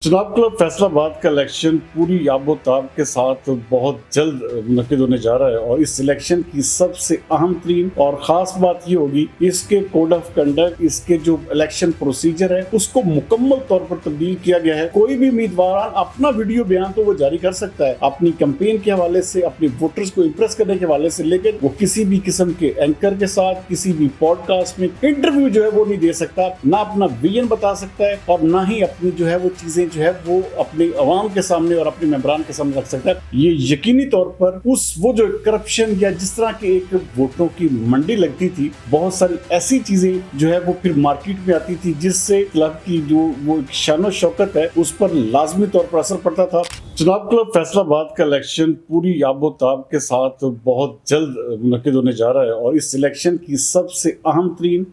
चुनाव क्लब फैसलाबाद का इलेक्शन पूरी आबोताब के साथ बहुत जल्द मुनक्किद होने जा रहा है और इस इलेक्शन की सबसे अहम तरीन और खास बात ये होगी इसके कोड ऑफ कंडक्ट, इसके जो इलेक्शन प्रोसीजर है उसको मुकम्मल तौर पर तब्दील किया गया है। कोई भी उम्मीदवार अपना वीडियो बयान तो वो जारी कर सकता है अपनी कैंपेन के हवाले से, अपने वोटर्स को इम्प्रेस करने के हवाले से, लेकिन वो किसी भी किस्म के एंकर के साथ किसी भी पॉडकास्ट में इंटरव्यू जो है वो नहीं दे सकता, ना अपना विजन बता सकता है और ना ही अपनी जो है वो चीजें जो है वो अपने अवाम के सामने और अपने मेंबरान के सामने रख सकता है। ये यकीनी तौर पर वो जो करप्शन या जिस तरह के एक वोटों की मंडी लगती थी, बहुत सारी ऐसी चीजें जो है वो फिर मार्केट में आती थी जिससे क्लब की जो वो शानो शौकत है उस पर लाजमी तौर पर असर पड़ता था। चुनाव क्लब फैसलाबाद का इलेक्शन पूरी आबोताब के साथ बहुत जल्द मुनक्किद होने जा रहा है और इस इलेक्शन की सबसे अहम तरीन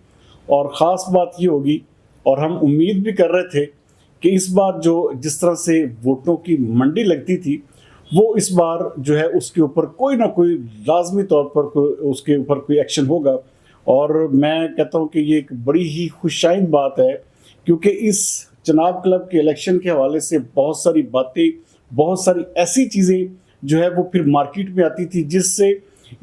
और ख़ास बात ये होगी, और हम उम्मीद भी कर रहे थे कि इस बार जो जिस तरह से वोटों की मंडी लगती थी वो इस बार जो है उसके ऊपर कोई ना कोई लाजमी तौर पर उसके ऊपर कोई एक्शन होगा। और मैं कहता हूँ कि ये एक बड़ी ही खुशाइन बात है, क्योंकि इस चुनाव क्लब के इलेक्शन के हवाले से बहुत सारी बातें, बहुत सारी ऐसी चीज़ें जो है वो फिर मार्केट में आती थी जिससे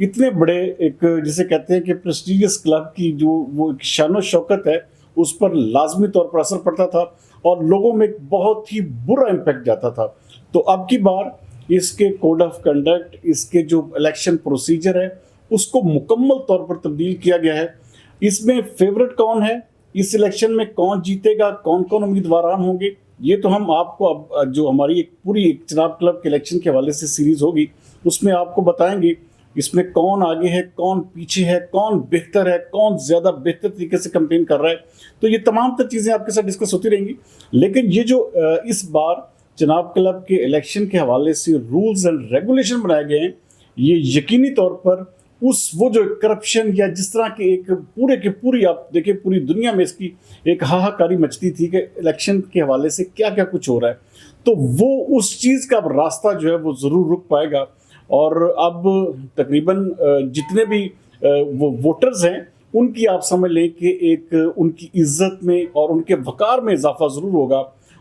इतने बड़े एक जिसे कहते हैं कि प्रेस्टीजियस क्लब की जो वो एक शानो शौकत है उस पर लाजमी तौर पर असर पड़ता था और लोगों में एक बहुत ही बुरा इम्पैक्ट जाता था। तो अब की बार इसके कोड ऑफ कंडक्ट, इसके जो इलेक्शन प्रोसीजर है उसको मुकम्मल तौर पर तब्दील किया गया है। इसमें फेवरेट कौन है, इस इलेक्शन में कौन जीतेगा, कौन कौन उम्मीदवार होंगे, ये तो हम आपको अब जो हमारी एक पूरी एक चुनाव क्लब के इलेक्शन के हवाले से सीरीज होगी उसमें आपको बताएंगे इसमें कौन आगे है, कौन पीछे है, कौन बेहतर है, कौन ज़्यादा बेहतर तरीके से कैंपेन कर रहा है। तो ये तमाम तर चीज़ें आपके साथ डिस्कस होती रहेंगी। लेकिन ये जो इस बार चुनाव क्लब के इलेक्शन के हवाले से रूल्स एंड रेगुलेशन बनाए गए हैं, ये यकीनी तौर पर वो जो करप्शन या जिस तरह के एक पूरे के पूरी, आप देखिए पूरी दुनिया में इसकी एक हाहाकारी मचती थी कि इलेक्शन के हवाले से क्या क्या कुछ हो रहा है, तो वो उस चीज़ का रास्ता जो है वो ज़रूर रुक पाएगा। और अब तकरीबन जितने भी वो वोटर्स हैं उनकी आप समझ लें कि एक उनकी इज्जत में और उनके वकार में इजाफा ज़रूर होगा।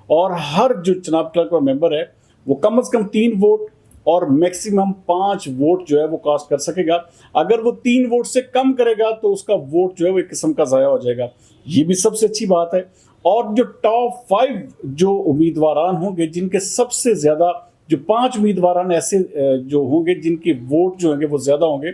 और हर जो चुनाव क्लब का मेंबर है वो कम से कम 3 वोट और मैक्सिमम 5 वोट जो है वो कास्ट कर सकेगा। अगर वो 3 वोट से कम करेगा तो उसका वोट जो है वो एक किस्म का ज़ाया हो जाएगा। ये भी सबसे अच्छी बात है। और जो टॉप 5 जो उम्मीदवार होंगे, जिनके सबसे ज़्यादा जो 5 उम्मीदवार ऐसे जो होंगे जिनके वोट जो होंगे वो ज़्यादा होंगे,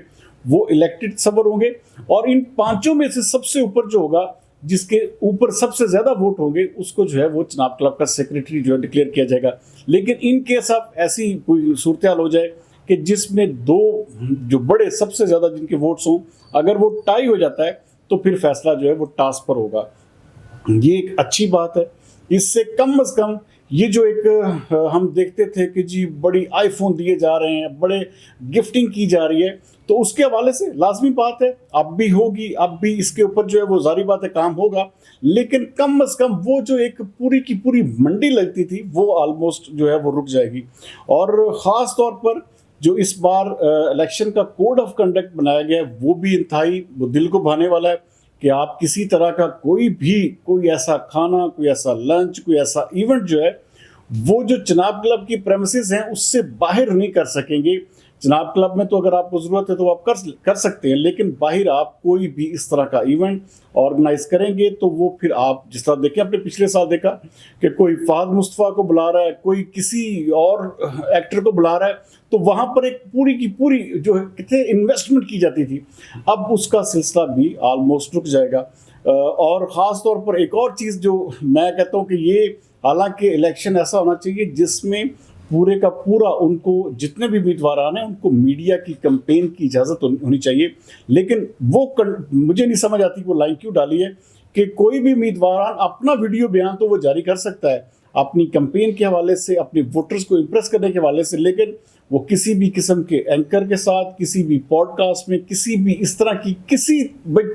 वो इलेक्टेड सबर होंगे। और इन 5 में से सबसे ऊपर जो होगा, जिसके ऊपर सबसे ज़्यादा वोट होंगे, उसको जो है वो चुनाव क्लब का सेक्रेटरी जो है डिक्लेयर किया जाएगा। लेकिन इन केस ऑफ ऐसी कोई सूरत हाल हो जाए कि जिसमें 2 जो बड़े सबसे ज़्यादा जिनके वोट्स हों, अगर वो टाई हो जाता है तो फिर फैसला जो है वो टास्क पर होगा। ये एक अच्छी बात है। इससे कम से कम ये जो एक हम देखते थे कि जी बड़ी आईफोन दिए जा रहे हैं, बड़े गिफ्टिंग की जा रही है, तो उसके हवाले से लाजमी बात है अब भी होगी, अब भी इसके ऊपर जो है वो जारी बात है काम होगा। लेकिन कम से कम वो जो एक पूरी की पूरी मंडी लगती थी वो ऑलमोस्ट जो है वो रुक जाएगी। और ख़ास तौर पर जो इस बार इलेक्शन का कोड ऑफ कंडक्ट बनाया गया है वो भी इंतहाई दिल को भाने वाला है कि आप किसी तरह का कोई ऐसा खाना, कोई ऐसा लंच, कोई ऐसा इवेंट जो है वो जो चुनाव क्लब की प्रेमिसेस हैं उससे बाहर नहीं कर सकेंगे। चुनाव क्लब में तो अगर आपको ज़रूरत है तो आप कर सकते हैं, लेकिन बाहर आप कोई भी इस तरह का इवेंट ऑर्गेनाइज करेंगे तो वो फिर आप जिस तरह देखें, आपने पिछले साल देखा कि कोई फहद मुस्तफ़ा को बुला रहा है, कोई किसी और एक्टर को बुला रहा है, तो वहाँ पर एक पूरी की पूरी जो है कितने इन्वेस्टमेंट की जाती थी, अब उसका सिलसिला भी ऑलमोस्ट रुक जाएगा। और ख़ास तौर पर एक और चीज़ जो मैं कहता हूँ कि ये, हालांकि इलेक्शन ऐसा होना चाहिए जिसमें पूरे का पूरा उनको जितने भी उम्मीदवार हैं उनको मीडिया की कैंपेन की इजाज़त होनी चाहिए। लेकिन वो मुझे नहीं समझ आती वो लाइन क्यों डाली है कि कोई भी उम्मीदवार अपना वीडियो बयान तो वो जारी कर सकता है अपनी कैंपेन के हवाले से, अपने वोटर्स को इम्प्रेस करने के हवाले से, लेकिन वो किसी भी किस्म के एंकर के साथ, किसी भी पॉडकास्ट में, किसी भी इस तरह की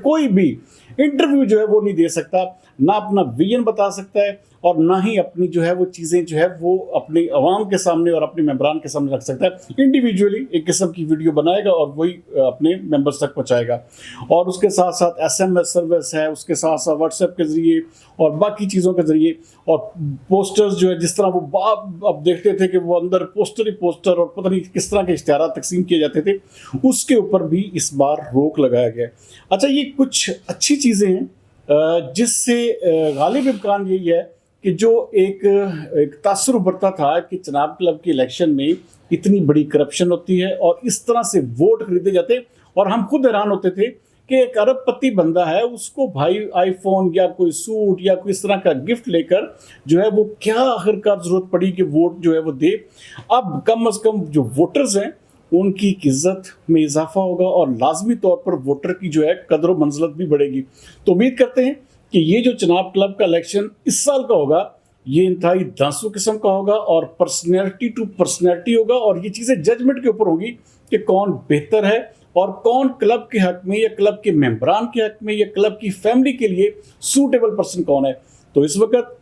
कोई भी इंटरव्यू जो है वो नहीं दे सकता। ना अपना विजन बता सकता है और ना ही अपनी जो है वो चीज़ें जो है वो अपने अवाम के सामने और अपने मेंबरान के सामने रख सकता है। इंडिविजुअली एक किस्म की वीडियो बनाएगा और वही अपने मेंबर्स तक पहुंचाएगा। और उसके साथ साथ SMS सर्विस है, उसके साथ साथ व्हाट्सएप के ज़रिए और बाकी चीज़ों के ज़रिए, और पोस्टर्स जो है जिस तरह वो अब देखते थे कि वो अंदर पोस्टर ही पोस्टर और पता नहीं किस तरह के इश्तिहार तकसीम किए जाते थे, उसके ऊपर भी इस बार रोक लगाया गया। अच्छा, ये कुछ अच्छी चीज़ें हैं जिससे गालिब इम्कान यही है कि जो एक तासुर उभरता था कि चनाब क्लब के इलेक्शन में इतनी बड़ी करप्शन होती है और इस तरह से वोट खरीदे जाते, और हम खुद हैरान होते थे कि एक अरबपति बंदा है, उसको भाई आईफोन या कोई सूट या कोई इस तरह का गिफ्ट लेकर जो है वो क्या आखिरकार जरूरत पड़ी कि वोट जो है वो दे। अब कम से कम जो वोटर्स हैं उनकी इज्जत में इजाफा होगा और लाजमी तौर पर वोटर की जो है कदर व मंजिलत भी बढ़ेगी। तो उम्मीद करते हैं कि ये जो चनाब क्लब का इलेक्शन इस साल का होगा ये इंतहाई धांसू किस्म का होगा और पर्सनैलिटी टू पर्सनैलिटी होगा, और ये चीज़ें जजमेंट के ऊपर होगी कि कौन बेहतर है और कौन क्लब के हक में या क्लब के मेंबरान के हक में या क्लब की फैमिली के लिए सूटेबल पर्सन कौन है। तो इस वक्त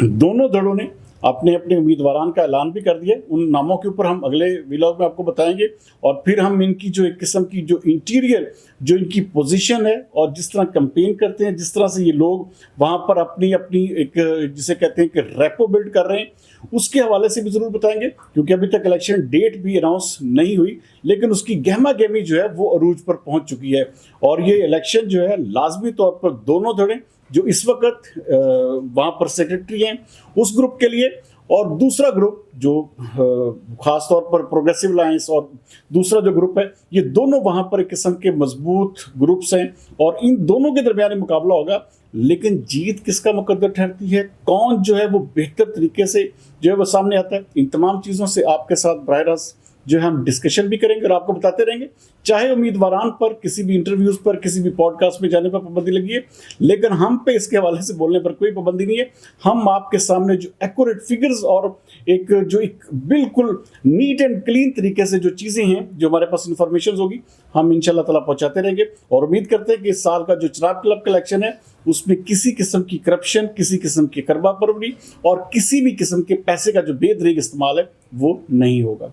दोनों धड़ों ने अपने अपने उम्मीदवारान का ऐलान भी कर दिया। उन नामों के ऊपर हम अगले व्लॉग में आपको बताएंगे, और फिर हम इनकी जो एक किस्म की जो इंटीरियर जो इनकी पोजीशन है और जिस तरह कैंपेन करते हैं, जिस तरह से ये लोग वहाँ पर अपनी अपनी एक जिसे कहते हैं कि रैपो बिल्ड कर रहे हैं, उसके हवाले से भी ज़रूर बताएंगे। क्योंकि अभी तक इलेक्शन डेट भी अनाउंस नहीं हुई, लेकिन उसकी गहमा गहमी जो है वो अरूज पर पहुँच चुकी है। और ये इलेक्शन जो है लाजमी तौर पर दोनों धड़े जो इस वक्त वहाँ पर सेक्रेटरी हैं उस ग्रुप के लिए, और दूसरा ग्रुप जो ख़ास तौर पर प्रोग्रेसिव अलायंस और दूसरा जो ग्रुप है, ये दोनों वहाँ पर एक किस्म के मजबूत ग्रुप्स हैं और इन दोनों के दरमियान मुकाबला होगा। लेकिन जीत किसका मुकद्दर ठहरती है, कौन जो है वो बेहतर तरीके से जो है वो सामने आता है, इन तमाम चीज़ों से आपके साथ बराह रास्त जो है हम डिस्कशन भी करेंगे और आपको बताते रहेंगे। चाहे उम्मीदवारान पर किसी भी इंटरव्यूज़ पर किसी भी पॉडकास्ट में जाने पर पाबंदी लगी है, लेकिन हम पे इसके हवाले से बोलने पर कोई पाबंदी नहीं है। हम आपके सामने जो एक्यूरेट फिगर्स और एक बिल्कुल नीट एंड क्लीन तरीके से जो चीज़ें हैं, जो हमारे पास इंफॉर्मेशन होगी, हम इंशाल्लाह ताला पहुँचाते रहेंगे। और उम्मीद करते हैं कि इस साल का जो चनाब क्लब का इलेक्शन है उसमें किसी किस्म की करप्शन, किसी किस्म की करवा परवरी और किसी भी किस्म के पैसे का जो बेदरीग इस्तेमाल है वो नहीं होगा।